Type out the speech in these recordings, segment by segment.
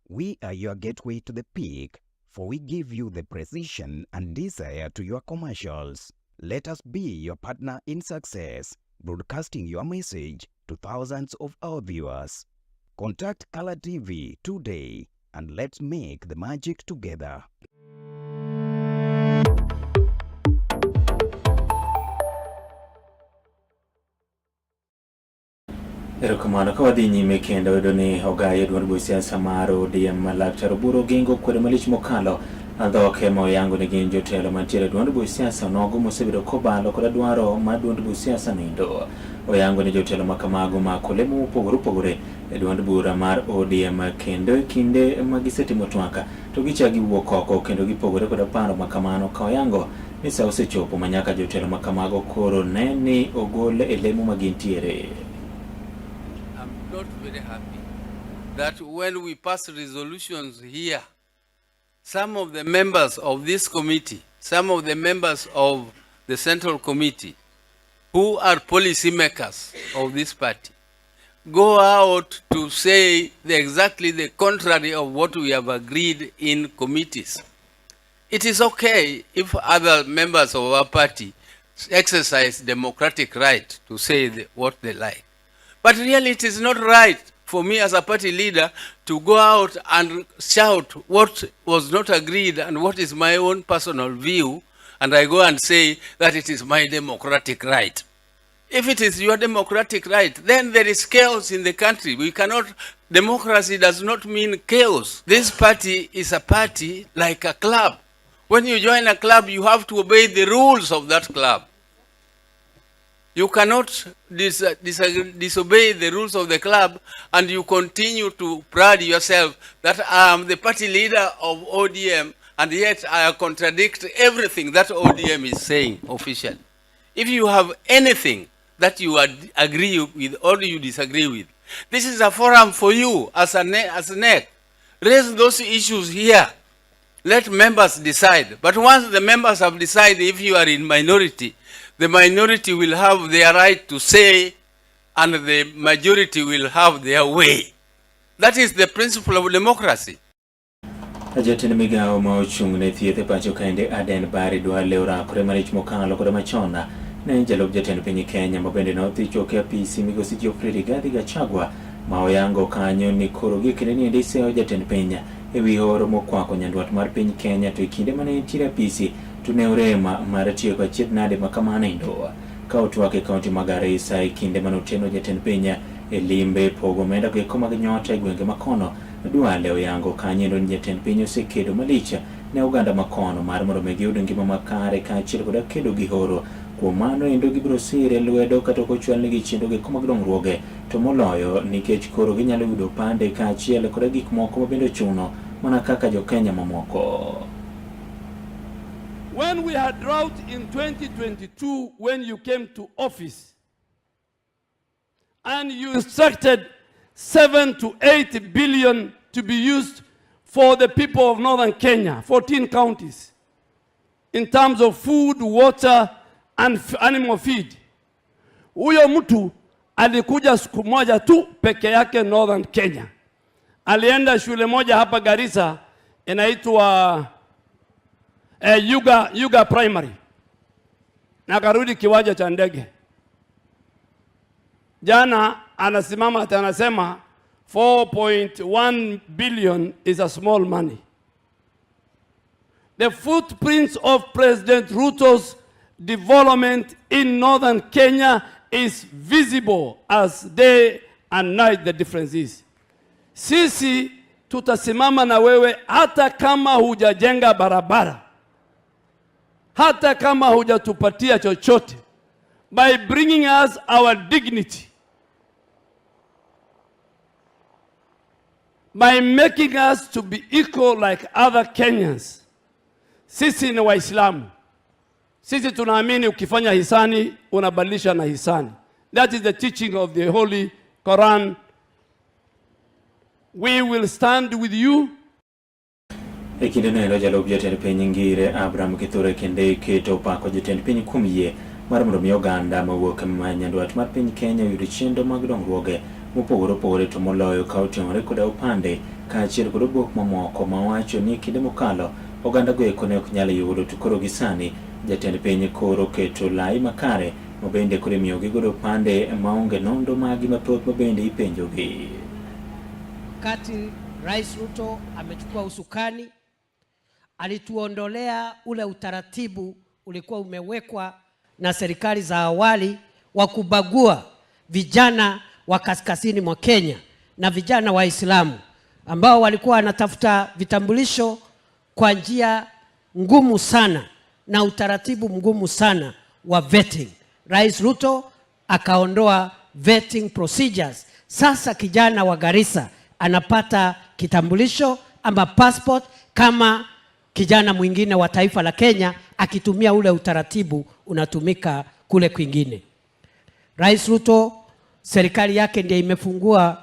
We are your gateway to the peak, for we give you the precision and desire to your commercials. Let us be your partner in success, broadcasting your message to thousands of our viewers. Contact Color TV today and let's make the magic together. Erokamano kawadhi nyime kendo yudo ni ogaye duond buch siasa mar ODM Laktar Oburu Oginga kwero malich mokalo adhoke ma oyango ni gin jotelo mantiere duond buch siasa nogo mosebedo kobalo kod dwaro ma duond buch siasa nindo. Oyango ni jotelo makamago mako lemo opogore e duond bura mar ODM kendo kinde magisetimo twaka to gichagi wuok oko kendo gipogore kod paro makamano ka oyango ni sa osechopo manyaka jotelo makamago koro ne ni ogol e lemo magintiere. Not very happy that when we pass resolutions here, some of the members of this committee, some of the members of the Central Committee, who are policy makers of this party, go out to say exactly the contrary of what we have agreed in committees. It is okay if other members of our party exercise democratic right to say what they like. But really it is not right for me as a party leader to go out and shout what was not agreed and what is my own personal view, and I go and say that it is my democratic right. If it is your democratic right, then there is chaos in the country. Democracy does not mean chaos. This party is a party like a club. When you join a club, you have to obey the rules of that club. You cannot disobey the rules of the club and you continue to pride yourself that I am the party leader of ODM and yet I contradict everything that ODM is saying officially. If you have anything that you agree with or you disagree with, this is a forum for you as a NEC. Raise those issues here. Let members decide. But once the members have decided, if you are in minority, the minority will have their right to say and the majority will have their way. That is the principle of democracy. Ajatend migao ma ochung' ne thieth e pacho kaende Aden Bari dwa leora kore malich mokalo kod machona ne jalop jatend piny Kenya ma bende nothicho ke apisi migosi Geoffrey Rigathi Gachagua ma oyango kanyo ni koro gikene ni ndiseo jatend piny ewi oro mokwako nyandwat mar piny Kenya to kinde mane nitiere apisi tune urema mar tiyo kwa chiet nade makamane ndoa ka otwake kaunti ma Garissa e kinde manoteno jatend piny e limbe pogo menda ke koma nyota e gwenge makono dwale oyango kanyendo ni jatend piny osekedo malicha ne uganda makono mar mondo megiyud ngima makare ka achiel kod kedo gi horo kuom mano endo gibiro sire lwedo kata kochwal nigi chendo gi koma gidongruoge to moloyo nikech koro ginyalo yudo pande ka achiel kod gik moko mabende chuno mana kaka jo Kenya mamoko. When we had drought in 2022, when you came to office, and you instructed 7 to 8 billion to be used for the people of northern Kenya, 14 counties, in terms of food, water, and animal feed. Huyo mtu alikuja siku moja tu peke yake northern Kenya. Alienda shule moja hapa Garissa inaitwa Yuga Primary. Na karudi kiwanja cha ndege. Jana anasimama atanasema 4.1 billion is a small money. The footprints of President Ruto's development in northern Kenya is visible as day and night the difference is. Sisi tutasimama na wewe hata kama hujajenga barabara. Hata kama hujatupatia chochote, by bringing us our dignity, by making us to be equal like other Kenyans. Sisi ni Waislamu. Sisi tunaamini ukifanya hisani unabadilisha na hisani. That is the teaching of the Holy Quran. We will stand with you. Ekinde neno jalop jatend piny Ngire Abraham Kithure kende keto pako jatend piny kuom yie mar mondo mi oganda mawuok nyandwat mar piny Kenya yudo chendo mag dongruoge mopogore opogore to moloyo ka otimore koda upande kaachiel kod obok mamoko mawacho ni kinde mokalo oganda go eko ne ok nyal yudo to koro gisani jatend piny koro keto lai makare mabende koro miyo gigodo upande maonge nondo magi mathoth mabende ipenjogi. Wakati Rais Ruto amechukua usukani, alituondolea ule utaratibu ulikuwa umewekwa na serikali za awali wa kubagua vijana wa kaskazini mwa Kenya na vijana Waislamu ambao walikuwa wanatafuta vitambulisho kwa njia ngumu sana na utaratibu mgumu sana wa vetting. Rais Ruto akaondoa vetting procedures. Sasa kijana wa Garissa anapata kitambulisho ama passport kama kijana mwingine wa taifa la Kenya akitumia ule utaratibu unatumika kule kwingine. Rais Ruto serikali yake ndiye imefungua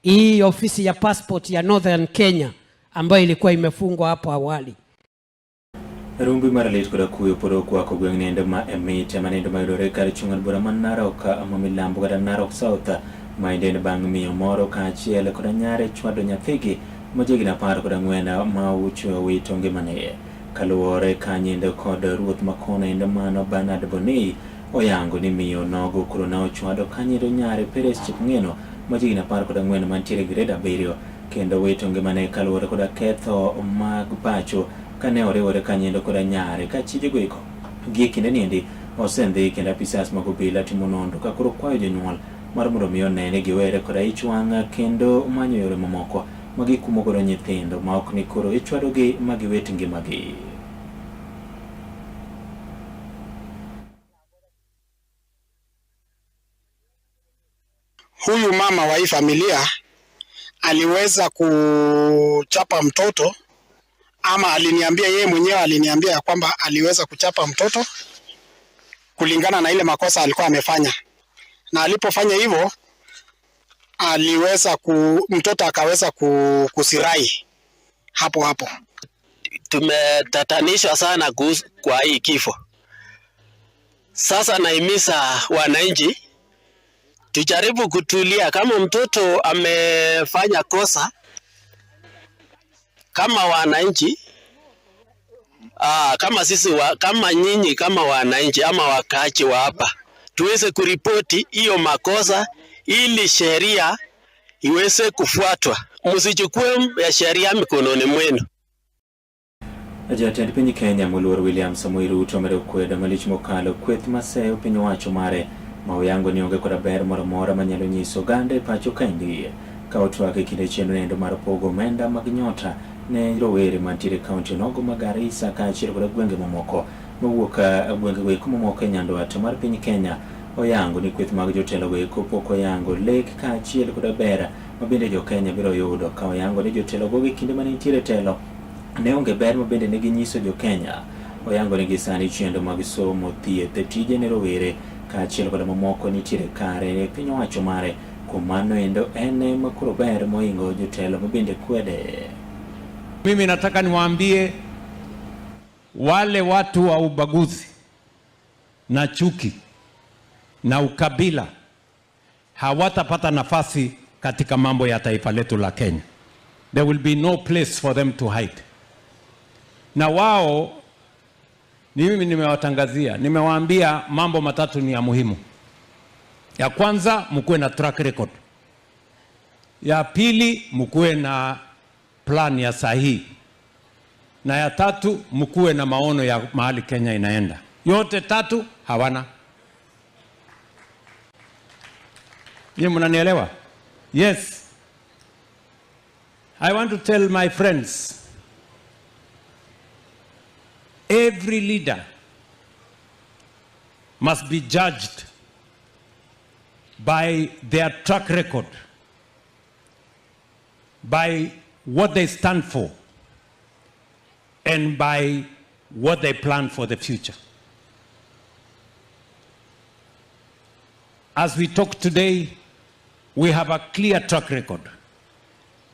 hii ofisi ya passport ya Northern Kenya ambayo ilikuwa imefungwa hapo awali. Rumbi maralit koda kuyo poro kwa kogweng nende ma emite manende mayudore kar chungan bura man Narok mamilambo kata Narok South maindene bang miyo moro kaachiel koda nyare chwado nyathigi majigni 14 ma ucho wito ngimane kaluwore kanyinde kod ruoth makona ende mano Bernard Boni oyango ni miyo nogo kuro na ochwado kanyinde nyare Peres Chipngeno majigni 14 mantiere grade 7 kendo wito ngimane kaluwore koda ketho mag pacho kane oriwore kanyinde koda nyare ka chije goiko gi kinde niendi osendhi kendo apisas mag obila timo nonro ka koro kwayo jonyuol mar mondo miyo nene giwere koda ichwanga kendo manyo yore mamoko magikumo godo nyithindo ma ok ni koro ichwadogi magiwet ngimagi. Huyu mama wa hii familia aliweza kuchapa mtoto, ama aliniambia yeye mwenyewe, aliniambia ya kwamba aliweza kuchapa mtoto kulingana na ile makosa alikuwa amefanya, na alipofanya hivyo aliweza mtoto akaweza kusirai hapo. Tumetatanishwa sana kwa hii kifo. Sasa naimiza wananchi tujaribu kutulia. Kama mtoto amefanya kosa, kama wananchi kama sisi kama nyinyi kama wananchi ama wakaaji wa hapa tuweze kuripoti hiyo makosa ili sheria iweze kufuatwa. Msichukue ya sheria mikononi mwenu. Jatend piny Kenya Moluor William Samoei Ruto omedo kwedo malich mokalo kweth maseyo piny owacho mare ma oyango ni onge koda ber moro amora manyalo nyiso oganda e pacho kaendi ka otwak e kinde chenro endo mar pogo omenda mag nyota ne rowere mantiere kaunti nogo ma Garissa kaachiel koda gwenge mamoko mawuok gwenge goeko mamoko e nyandwat mar piny Kenya. Oyango ni kweth mag jotelo goeko pok oyango lek kaachiel koda ber mabende jo Kenya biro yudo ka oyango ni jotelo go e kinde mane nitiere telo ne onge ber mabende ne ginyiso jo Kenya. Oyango ni gisani chendo mag somo, thieth, tije ne rowere kaachiel koda mamoko nitiere kare e piny owacho mare. Kuom mano endo en makoro ber moingo jotelo mabende kwede. Mimi nataka niwaambie wale watu wa ubaguzi na chuki na ukabila hawatapata nafasi katika mambo ya taifa letu la Kenya. There will be no place for them to hide. Na wao mimi nimewatangazia, nimewaambia mambo matatu ni ya muhimu. Ya kwanza, mkuwe na track record. Ya pili, mkuwe na plan ya sahihi. Na ya tatu, mkuwe na maono ya mahali Kenya inaenda. Yote tatu hawana. Ni mnanielewa? Yes. I want to tell my friends, every leader must be judged by their track record, by what they stand for, and by what they plan for the future. As we talk today, we have a clear track record.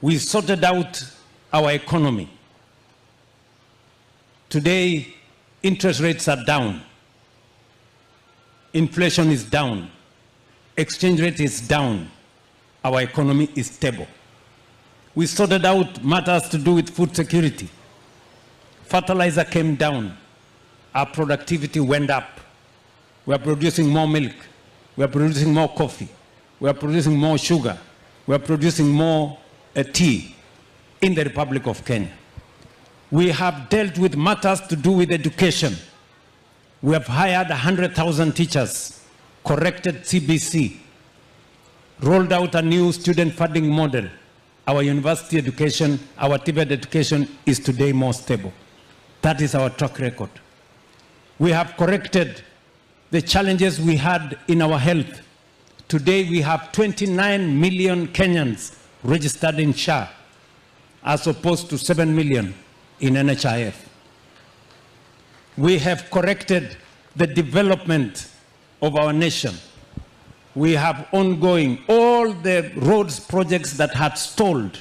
We sorted out our economy. Today, interest rates are down. Inflation is down. exchange rate is down, our economy is stable. We sorted out matters to do with food security. Fertilizer came down, our productivity went up. We are producing more milk, we are producing more coffee, we are producing more sugar, we are producing more tea in the Republic of Kenya. We have dealt with matters to do with education. We have hired 100,000 teachers, corrected CBC, rolled out a new student funding model. Our university education, our TVET education is today more stable. That is our track record. We have corrected the challenges we had in our health. Today we have 29 million Kenyans registered in SHA, as opposed to 7 million in NHIF. We have corrected the development of our nation. We have ongoing all the roads projects that had stalled.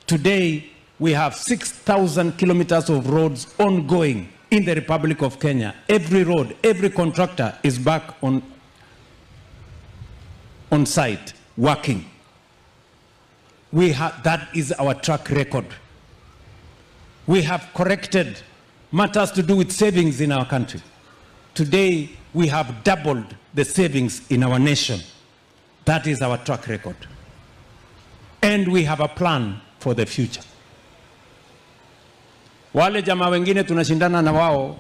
Today, we have 6,000 kilometers of roads ongoing in the Republic of Kenya. Every road, every contractor is back on site, working. That is our track record. We have corrected matters to do with savings in our country. Today, we have doubled the savings in our nation. That is our track record. And we have a plan for the future. Wale jamaa wengine tunashindana na wao,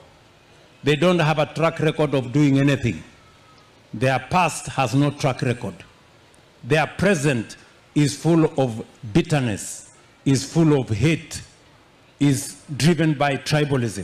they don't have a track record of doing anything. Their past has no track record. Their present is full of bitterness, is full of hate, is driven by tribalism.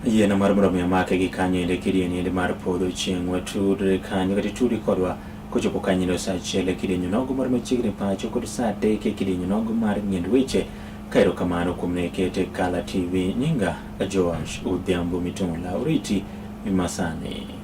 Yena marmura miyamake gikanyo inde kiri ende marpodho chieng watudre kanyo kati tudi kodwa kochopo kanyo sa chele kiri nyonogo mar machigni pacho kod sa deke kiri nyonogo mar nyend weche kairo kamano kumnekete Kala TV nyinga Joash Udhiambo Mitung'la Oriti Mimasani.